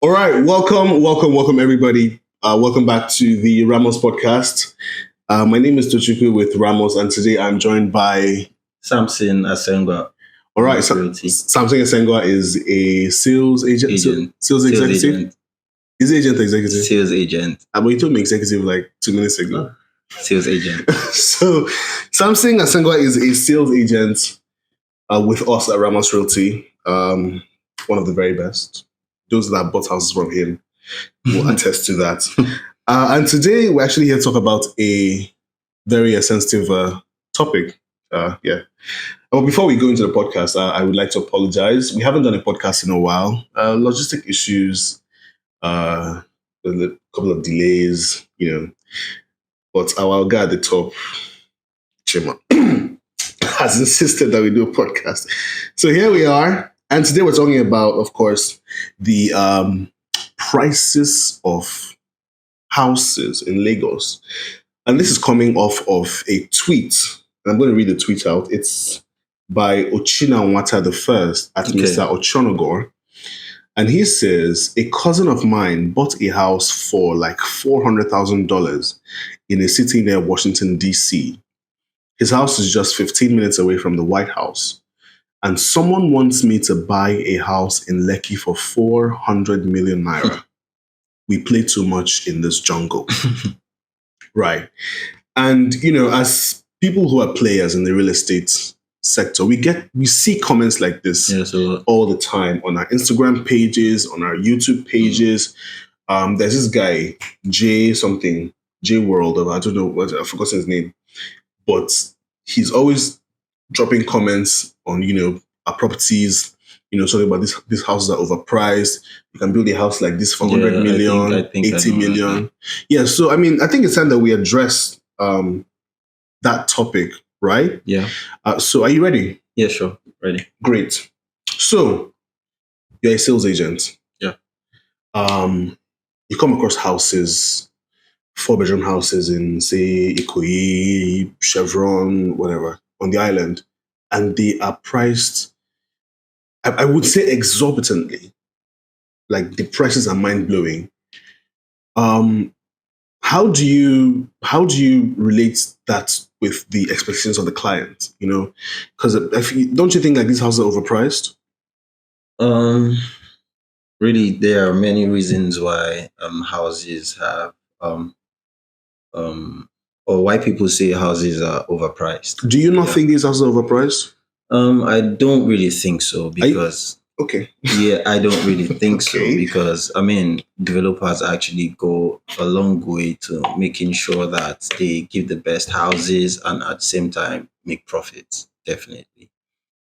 All right, welcome, everybody. Welcome back to the Ramos podcast. My name is Tochukwu with Ramos, and today I'm joined by. Samson Asenguah. All right, Realty. Samson Asenguah is a sales agent. Sales executive. Agent. Is agent executive? Sales agent. But you told me executive like 2 minutes ago. Sales agent. So, Samson Asenguah is a sales agent with us at Ramosoflagosrealty. One of the very best. Those that bought houses from him will attest to that. And today we're actually here to talk about a very sensitive topic. But before we go into the podcast, I would like to apologize. We haven't done a podcast in a while. Logistic issues, a couple of delays, But our guy at the top, Chima, has insisted that we do a podcast. So here we are. And today we're talking about, of course, the prices of houses in Lagos. And this is coming off of a tweet. And I'm going to read the tweet out. It's by Ochina Nwata the First at Mr. Ochonogor. And he says, a cousin of mine bought a house for like $400,000 in a city near Washington, D.C. His house is just 15 minutes away from the White House. And someone wants me to buy a house in Lekki for 400 million naira. We play too much in this jungle. Right. And, as people who are players in the real estate sector, we see comments like this all the time on our Instagram pages, on our YouTube pages. There's this guy, J World, I don't know, I've forgotten his name, but he's always dropping comments on, our properties, talking about these houses are overpriced. You can build a house like this for 100 million, I think 80 million. Yeah, so, I think it's time that we address that topic, right? Yeah. So are you ready? Yeah, sure. Ready. Great. So you're a sales agent. Yeah. You come across houses, 4-bedroom houses in, say, Ikoyi, Chevron, whatever, on the island, and they are priced, I would say, exorbitantly. Like, the prices are mind-blowing. How do you relate that with the expectations of the client? Because don't you think like these houses are overpriced? Really, there are many reasons why houses have or why people say houses are overpriced. Do you not think these houses are overpriced? I don't really think so because. Okay. Yeah, I don't really think so because, developers actually go a long way to making sure that they give the best houses and at the same time make profits, definitely.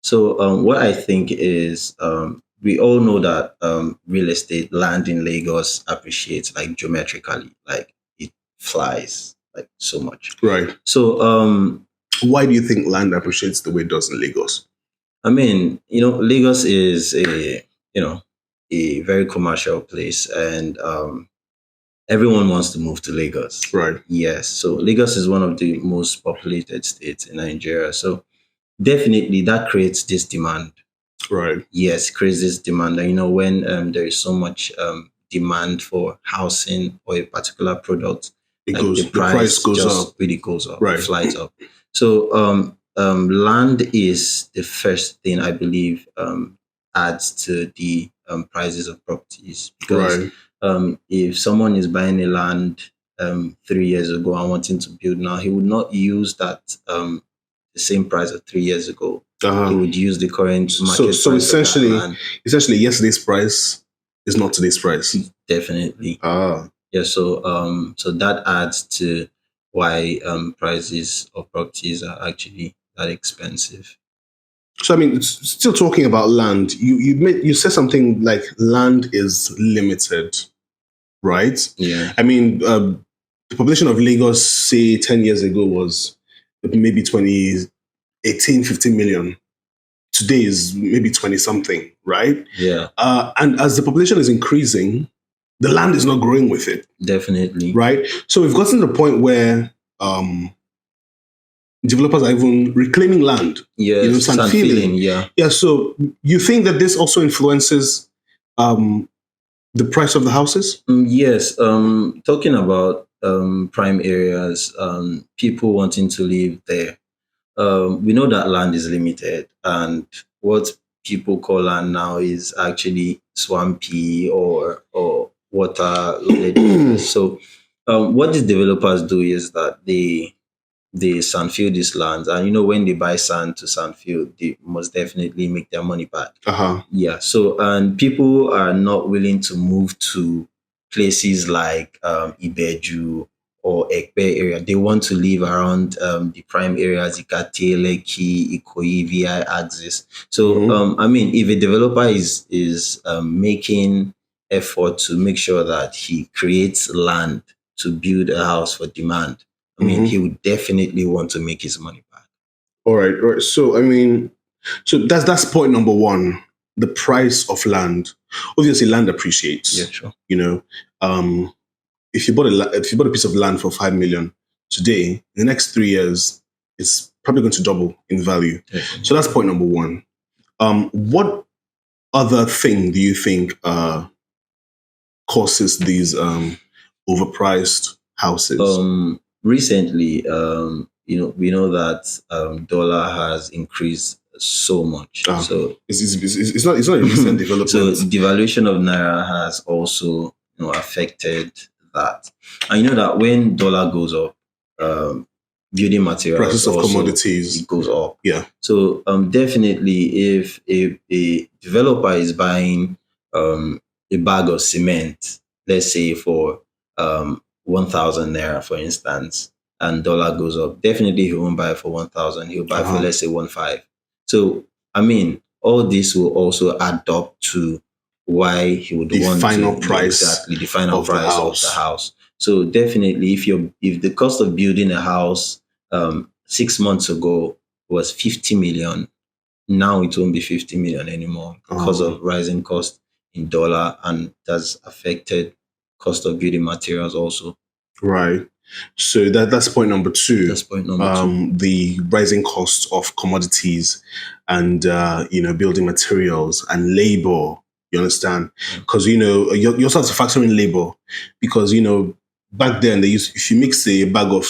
So what I think is we all know that real estate land in Lagos appreciates like geometrically, like it flies like so much. Right. So why do you think land appreciates the way it does in Lagos? Lagos is a very commercial place, and everyone wants to move to Lagos. Right. Yes. So Lagos is one of the most populated states in Nigeria. So definitely that creates this demand. Right. Yes, creates this demand. And when there is so much demand for housing or a particular product, the price goes just up. Really goes up. Right. It flies up. So land is the first thing I believe adds to the prices of properties because if someone is buying a land 3 years ago and wanting to build now, he would not use that the same price of 3 years ago. He would use the current market. So essentially, yesterday's price is not today's price. Definitely. Yeah. So that adds to why prices of properties are actually that expensive. So still talking about land, you said something like land is limited, right? Yeah. The population of Lagos, say 10 years ago, was maybe 15 million. Today is maybe 20 something, right? Yeah. And as the population is increasing, the land is not growing with it. Definitely. Right? So we've gotten to the point where developers are even reclaiming land. Yes, sand filling. Yeah. Yeah. So you think that this also influences The price of the houses? Yes. Talking about prime areas, people wanting to live there. We know that land is limited, and what people call land now is actually swampy or water loaded. So, what these developers do is that they sandfill these lands, and when they buy sand to sandfill, they must definitely make their money back. Uh-huh. Yeah. So, and people are not willing to move to places like Ibeju or Ekpe area. They want to live around the prime areas, Ikate, Lekki, Ikoyi, VI axis. So, I mean, if a developer is making effort to make sure that he creates land to build a house for demand, I mean, he would definitely want to make his money back. All right, all right. So I mean, so that's point number one. The price of land. Obviously, land appreciates. Yeah, sure. You know, if you bought a piece of land for 5 million today, in the next 3 years, it's probably going to double in value. Definitely. So that's point number one. What other thing do you think causes these overpriced houses? Recently, we know that dollar has increased so much. So it's not a recent development. So devaluation of naira has also affected that, and you know that when dollar goes up, building materials prices of also, commodities it goes up. Yeah. So definitely, if a developer is buying a bag of cement, let's say for 1,000 naira, for instance, and dollar goes up, definitely he won't buy for 1,000. He'll buy for, let's say, 1,500. So I mean, all this will also add up to why he would want final to price exactly the final price of the house. So definitely, if the cost of building a house 6 months ago was 50 million, now it won't be 50 million anymore because of rising cost in dollar, and that's affected cost of building materials also. Right. So that's point number two. That's point number two. The rising cost of commodities and building materials and labor. You understand? Because you also have to factor in labor, because back then they used, if you mix a bag of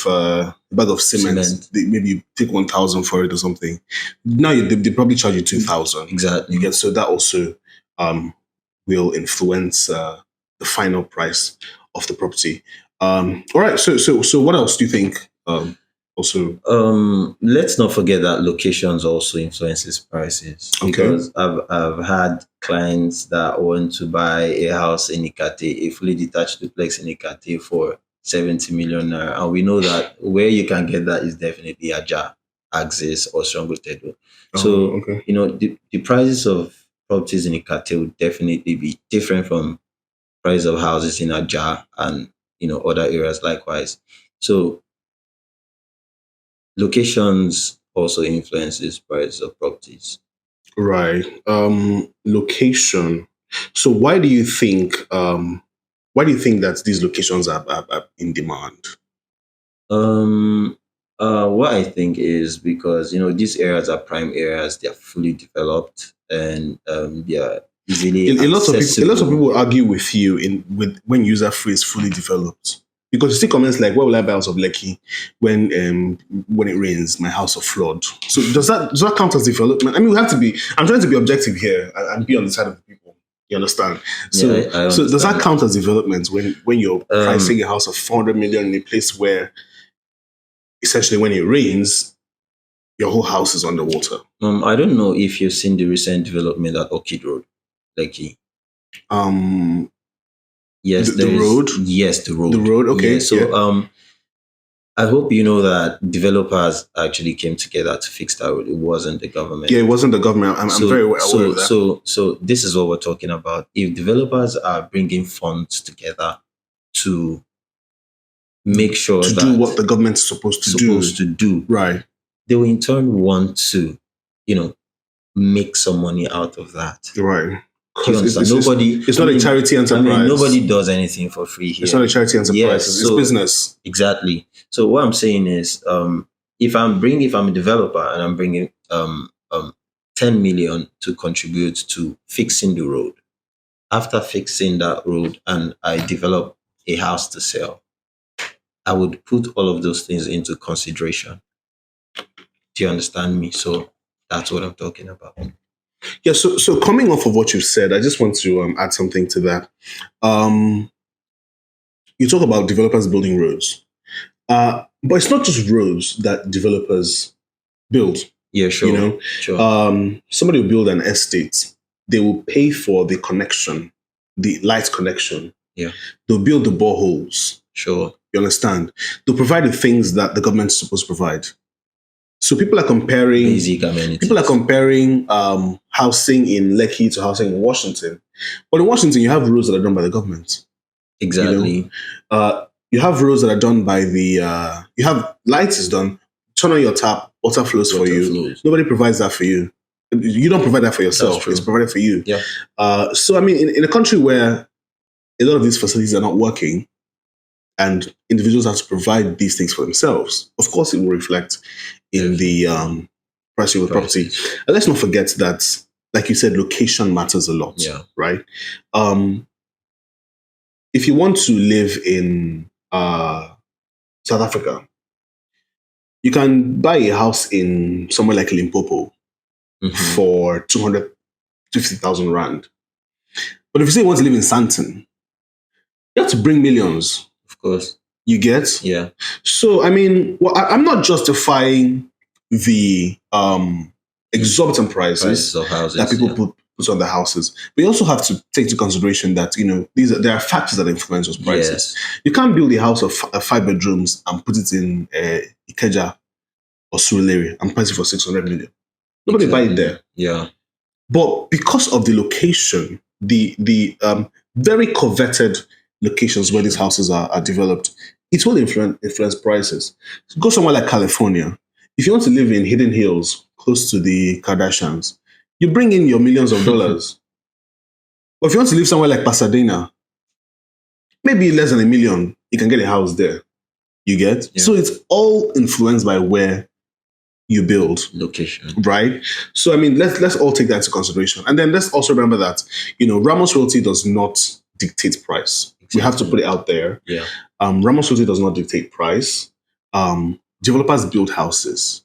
cement. Maybe you take 1,000 for it or something. Now they probably charge you 2,000. Exactly. You get, so that also will influence the final price of the property. All right. So what else do you think? Also, let's not forget that locations also influences prices. Okay. Because I've had clients that want to buy a house in Ikate, a fully detached duplex in Ikate for 70 million naira, and we know that where you can get that is definitely Aja, Axis, or Songotedo. So okay. The prices of properties in Ikate would definitely be different from price of houses in Aja and other areas likewise. So locations also influences price of properties. Right. Location. So why do you think that these locations are in demand? What I think is because these areas are prime areas, they are fully developed, and they are easily A lot accessible. of people argue with you when user phrase fully developed. Because you see comments like, "Why will I buy house of Lekki when it rains, my house will flood?" So does that count as development? I mean, we have to be. I'm trying to be objective here and be on the side of the people. You understand? So Yeah, I so does that understand. count as development when you're pricing a house of 400 million in a place where essentially when it rains, your whole house is underwater? I don't know if you've seen the recent development at Orchid Road, Lekki. Yes, the road. Yes, the road. The road. Okay. Yeah, so I hope you know that developers actually came together to fix that road. It wasn't the government. Yeah, it wasn't the government. I'm very aware of that. So this is what we're talking about. If developers are bringing funds together to make sure to do what the government is supposed to do, right, they will in turn want to, make some money out of that. Right. It's not a charity enterprise. I mean, nobody does anything for free here. It's not a charity enterprise. Yes, it's business. Exactly. So what I'm saying is, if I'm a developer and I'm bringing 10 million to contribute to fixing the road, after fixing that road and I develop a house to sell, I would put all of those things into consideration. Do you understand me? So that's what I'm talking about. Yeah. So coming off of what you've said, I just want to add something to that. You talk about developers building roads, but it's not just roads that developers build. Yeah, sure. You know, sure. Somebody will build an estate. They will pay for the connection, the light connection. Yeah. They'll build the boreholes. Sure. You understand? They'll provide the things that the government's supposed to provide. So people are comparing basic amenities. People are comparing housing in Lekki to housing in Washington. But in Washington, you have roads that are done by the government. Exactly. You have roads that are done by the. You have lights is done. Turn on your tap, water flows for you. Nobody provides that for you. You don't provide that for yourself. It's provided for you. Yeah. So I mean, in a country where a lot of these facilities are not working, and individuals have to provide these things for themselves, of course, it will reflect in the price of the property. And let's not forget that, like you said, location matters a lot. Yeah. Right. If you want to live in South Africa, you can buy a house in somewhere like Limpopo for 250,000 rand. But if you say you want to live in Santon, you have to bring millions. Of course. You get? Yeah. So, I mean, I'm not justifying the exorbitant prices of houses, that people put on the houses. But you also have to take into consideration that, there are factors that influence those prices. Yes. You can't build a house of 5 bedrooms and put it in Ikeja or Surulere and price it for 600 million. Nobody buy it there. Yeah. But because of the location, the very coveted locations where these houses are developed, it will influence prices. So go somewhere like California. If you want to live in Hidden Hills, close to the Kardashians, you bring in your millions of dollars. But if you want to live somewhere like Pasadena, maybe less than $1 million, you can get a house there. You get? Yeah. So it's all influenced by where you build. Location. Right? So, I mean, let's all take that into consideration. And then let's also remember that, Ramosoflagosrealty does not dictate price. Exactly. We have to put it out there. Yeah. Ramosoflagosrealty does not dictate price. Developers build houses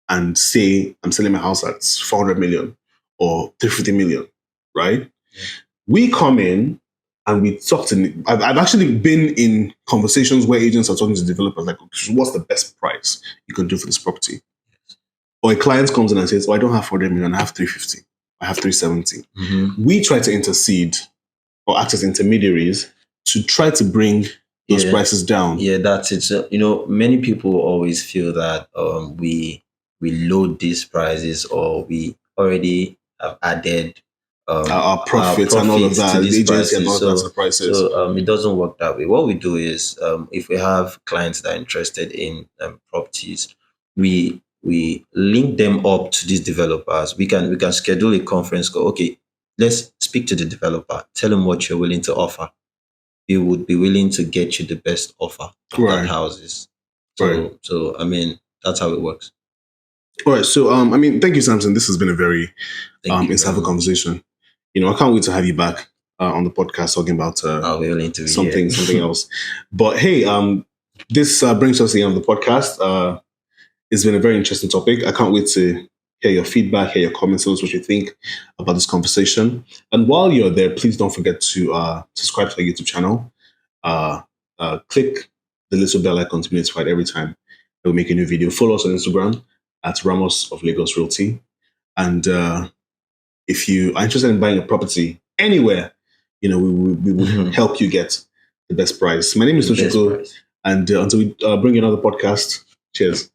and say, I'm selling my house at 400 million or 350 million, right? Yeah. We come in and we talk to, I've actually been in conversations where agents are talking to developers like, what's the best price you can do for this property? Or a client comes in and says, I don't have 400 million, I have 350, I have 370. We try to intercede or act as intermediaries to try to bring those prices down. Yeah, that's it. So, many people always feel that we load these prices, or we already have added our profits and all of that, the agency and all of that prices. So it doesn't work that way. What we do is, if we have clients that are interested in properties, we link them up to these developers. We can schedule a conference call. Okay, let's speak to the developer. Tell them what you're willing to offer. We would be willing to get you the best offer on that houses. So I mean, that's how it works. All right. So I mean, thank you, Samson. This has been a very insightful conversation. I can't wait to have you back on the podcast talking about something else. But hey, this brings us to the end of the podcast. It's been a very interesting topic. I can't wait to hear your feedback, hear your comments, tell us what you think about this conversation. And while you're there, please don't forget to subscribe to our YouTube channel. Click the little bell icon to be notified every time that we make a new video. Follow us on Instagram at Ramosoflagosrealty. And if you are interested in buying a property anywhere, we will help you get the best price. My name is Tochukwu, and until we bring you another podcast, cheers.